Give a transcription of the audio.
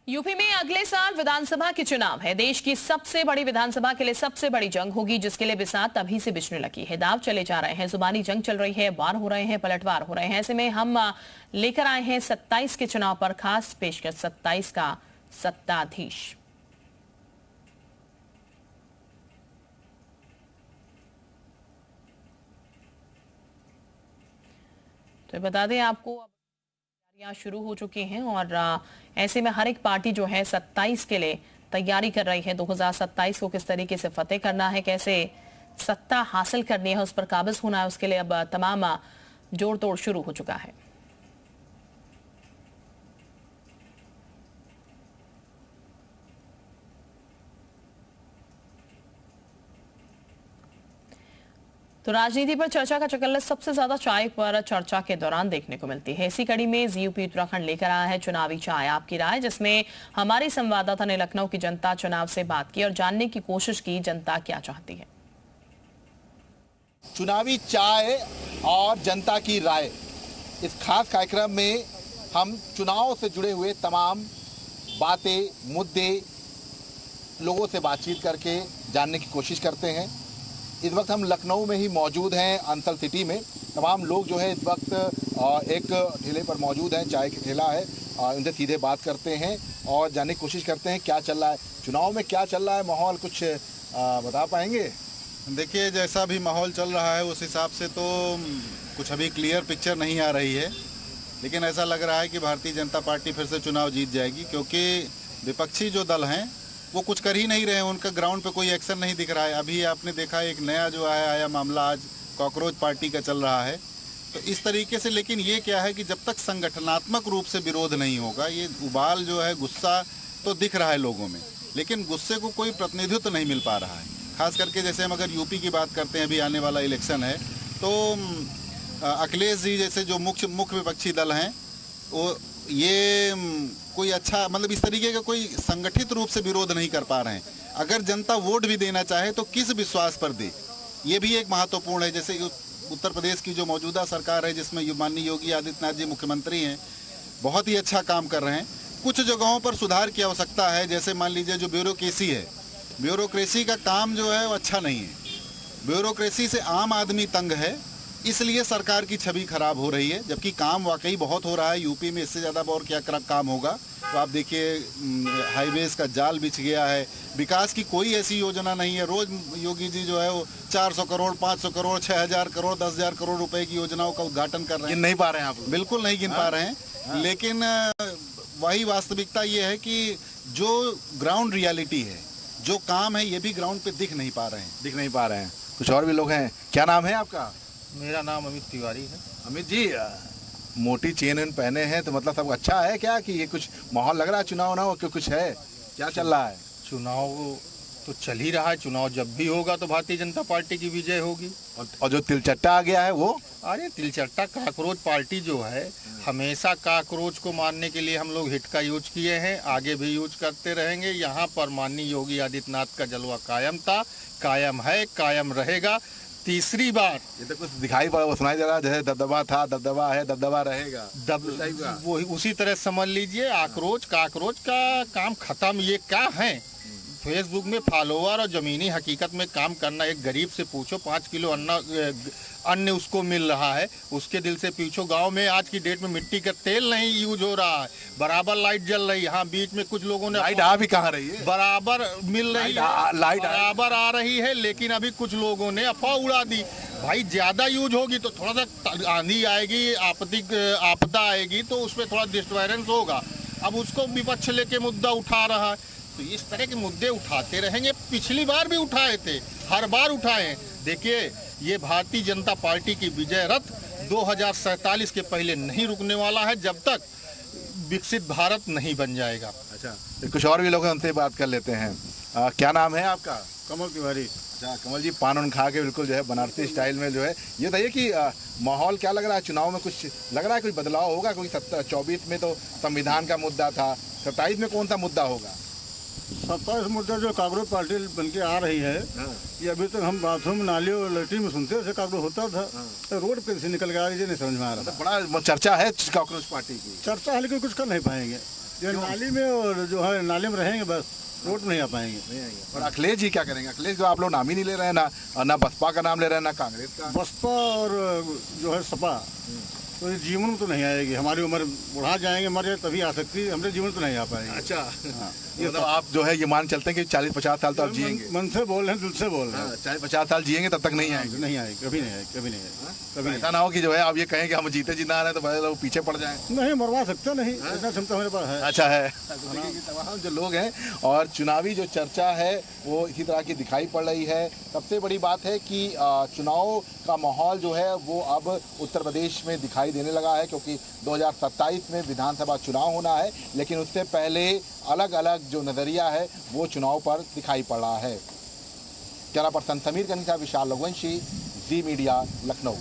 UP में अगले साल विधानसभा के चुनाव है। देश की सबसे बड़ी विधानसभा के लिए सबसे बड़ी जंग होगी, जिसके लिए बिसात तभी से बिछने लगी है। दाव चले जा रहे हैं, जुबानी जंग चल रही है, वार हो रहे हैं, पलटवार हो रहे हैं। ऐसे में हम लेकर आए हैं 27 के चुनाव पर खास पेशकश, 27 का सत्ताधीश। तो बता दें आपको, शुरू हो चुके हैं और ऐसे में हर एक पार्टी जो है 27 के लिए तैयारी कर रही है। 2027 को किस तरीके से फतेह करना है, कैसे सत्ता हासिल करनी है, उस पर काबिज होना है, उसके लिए अब तमाम जोड़ तोड़ शुरू हो चुका है। तो राजनीति पर चर्चा का चकल्लत सबसे ज्यादा चाय पर चर्चा के दौरान देखने को मिलती है। इसी कड़ी में यूपी उत्तराखंड लेकर आया है चुनावी चाय आपकी राय, जिसमें हमारी संवाददाता ने लखनऊ की जनता चुनाव से बात की और जानने की कोशिश की जनता क्या चाहती है। चुनावी चाय और जनता की राय, इस खास कार्यक्रम में हम चुनाव से जुड़े हुए तमाम बातें, मुद्दे लोगों से बातचीत करके जानने की कोशिश करते हैं। इस वक्त हम लखनऊ में ही मौजूद हैं, अंसल सिटी में। तमाम लोग जो है इस वक्त एक ठेले पर मौजूद हैं, चाय की ठेला है, उनसे सीधे बात करते हैं और जानने की कोशिश करते हैं क्या चल रहा है चुनाव में, क्या चल रहा है माहौल, कुछ बता पाएंगे? देखिए, जैसा भी माहौल चल रहा है उस हिसाब से तो कुछ अभी क्लियर पिक्चर नहीं आ रही है, लेकिन ऐसा लग रहा है कि भारतीय जनता पार्टी फिर से चुनाव जीत जाएगी, क्योंकि विपक्षी जो दल हैं वो कुछ कर ही नहीं रहे हैं। उनका ग्राउंड पे कोई एक्शन नहीं दिख रहा है। अभी आपने देखा एक नया जो आया मामला आज कॉकरोच पार्टी का चल रहा है, तो इस तरीके से। लेकिन ये क्या है कि जब तक संगठनात्मक रूप से विरोध नहीं होगा, ये उबाल जो है, गुस्सा तो दिख रहा है लोगों में, लेकिन गुस्से को कोई प्रतिनिधित्व नहीं मिल पा रहा है। खास करके जैसे हम अगर यूपी की बात करते हैं, अभी आने वाला इलेक्शन है, तो अखिलेश जी जैसे जो मुख्य विपक्षी दल हैं, वो ये कोई अच्छा, मतलब इस तरीके का कोई संगठित रूप से विरोध नहीं कर पा रहे हैं। अगर जनता वोट भी देना चाहे तो किस विश्वास पर दे, ये भी एक महत्वपूर्ण है। जैसे उत्तर प्रदेश की जो मौजूदा सरकार है, जिसमें माननीय योगी आदित्यनाथ जी मुख्यमंत्री हैं, बहुत ही अच्छा काम कर रहे हैं। कुछ जगहों पर सुधार की आवश्यकता है, जैसे मान लीजिए जो ब्यूरोक्रेसी है, ब्यूरोक्रेसी का काम जो है वो अच्छा नहीं है। ब्यूरोक्रेसी से आम आदमी तंग है, इसलिए सरकार की छवि खराब हो रही है, जबकि काम वाकई बहुत हो रहा है यूपी में। इससे ज़्यादा और क्या काम होगा? तो आप देखिए, हाईवेज का जाल बिछ गया है, विकास की कोई ऐसी योजना नहीं है। रोज योगी जी जो है वो 400 करोड़, 500 करोड़, 6000 करोड़, 10,000 करोड़ रुपए की योजनाओं का उद्घाटन कर रहे हैं। गिन नहीं पा रहे हैं आप? बिल्कुल नहीं गिन पा रहे हैं। लेकिन वही वास्तविकता ये है कि जो ग्राउंड रियलिटी है, जो काम है, ये भी ग्राउंड पे दिख नहीं पा रहे हैं। कुछ और भी लोग हैं। क्या नाम है आपका? मेरा नाम अमित तिवारी है। अमित जी, मोटी चेन पहने हैं तो मतलब सब अच्छा है क्या, कि ये कुछ माहौल लग रहा है चुनाव ना हो, कि कुछ है? क्या चल रहा है? चुनाव तो चल ही रहा है। चुनाव जब भी होगा तो भारतीय जनता पार्टी की विजय होगी। और जो तिलचट्टा आ गया है वो? अरे तिलचट्टा, काकरोच पार्टी जो है, हमेशा काकरोच को मारने के लिए हम लोग हिट का यूज किए हैं, आगे भी यूज करते रहेंगे। यहाँ पर माननीय योगी आदित्यनाथ का जलवा कायम था, कायम है, कायम रहेगा। तीसरी बार ये तो कुछ दिखाई पड़ा, सुनाई दे रहा है, जैसे दबदबा था, दबदबा है, दबदबा रहेगा। वो उसी तरह समझ लीजिए। आक्रोच काकरोच का काम खत्म। ये क्या है, फेसबुक में फॉलोवर और ज़मीनी हकीकत में काम करना। एक गरीब से पूछो, 5 किलो अन्न उसको मिल रहा है, उसके दिल से पूछो। गांव में आज की डेट में मिट्टी का तेल नहीं यूज हो रहा है, बराबर लाइट जल रही है। हाँ, बीच में कुछ लोगों ने लाइट आ भी कहाँ रही है, बराबर मिल रही है, लाइट बराबर आ रही है, लेकिन अभी कुछ लोगों ने अफवाह उड़ा दी। भाई ज़्यादा यूज होगी तो थोड़ा सा आंधी आएगी, आपदा आएगी, तो उसमें थोड़ा डिस्टर्बेंस होगा। अब उसको विपक्ष लेके मुद्दा उठा रहा है, तो इस तरह के मुद्दे उठाते रहेंगे। पिछली बार भी उठाए थे, हर बार उठाए। देखिए, ये भारतीय जनता पार्टी की विजय रथ 2047 के पहले नहीं रुकने वाला है, जब तक विकसित भारत नहीं बन जाएगा। अच्छा, तो कुछ और भी लोग हैं, उनसे बात कर लेते हैं। क्या नाम है आपका? कमल तिवारी। अच्छा कमल जी, पान उन खा के बिल्कुल जो है बनारसी स्टाइल में जो है, ये बताइए कि माहौल क्या लग रहा है चुनाव में? कुछ लग रहा है कोई बदलाव होगा? कोई 24 में तो संविधान का मुद्दा था, 27 में कौन सा मुद्दा होगा? 27 मुद्दा जो कांग्रेस पार्टी बन के आ रही है, ये अभी तक हम बाथरूम, नाली और लैट्रिन में सुनते थे कांग्रेस होता था, तो रोड पे से निकल के आ रही है, नहीं समझ में आ रहा। बड़ा चर्चा है कांग्रेस पार्टी की। चर्चा है, लेकिन कुछ कर नहीं पाएंगे। ये नाली में और जो है नाली में रहेंगे बस, रोड में नहीं आ पाएंगे। और अखिलेश जी क्या करेंगे? अखिलेश जो आप लोग नाम ही नहीं ले रहे हैं, ना बसपा का नाम ले रहे हैं, ना कांग्रेस का। बसपा और जो है सपा तो ये जीवन में तो नहीं आएगी। हमारी उम्र बढ़ा जाएंगे, मर जाए तभी आ सकती है, हमारे जीवन तो नहीं आ पाएंगे। अच्छा, हाँ, ये मतलब आप जो है ये मान चलते हैं कि 40-50 साल तो आप जिएंगे। मन से बोल रहे हैं, दिल से बोल रहे हैं। 40-50 साल जिएंगे तब तक नहीं आएंगे। नहीं आएगी, कभी नहीं आएगी, कभी नहीं आएगी, कभी नहीं। ऐसा ना हो कि जो है आप ये कहें कि हम जीते जी ना आ रहे हैं तो बड़े लोग पीछे पड़ जाएं। नहीं, मरवा सकते नहीं, इतना क्षमता हमारे पास है। अच्छा है। तो देखिए कि तमाम जो लोग हैं और चुनावी जो चर्चा है वो इसी तरह की दिखाई पड़ रही है। सबसे बड़ी बात है कि चुनाव का माहौल जो है वो अब उत्तर प्रदेश में दिखाई देने लगा है, क्योंकि 2027 में विधानसभा चुनाव होना है, लेकिन उससे पहले अलग अलग जो नज़रिया है वो चुनाव पर दिखाई पड़ रहा है। कैमरा पर्सन समीर कनिका, विशाल रघुवंशी, जी मीडिया, लखनऊ।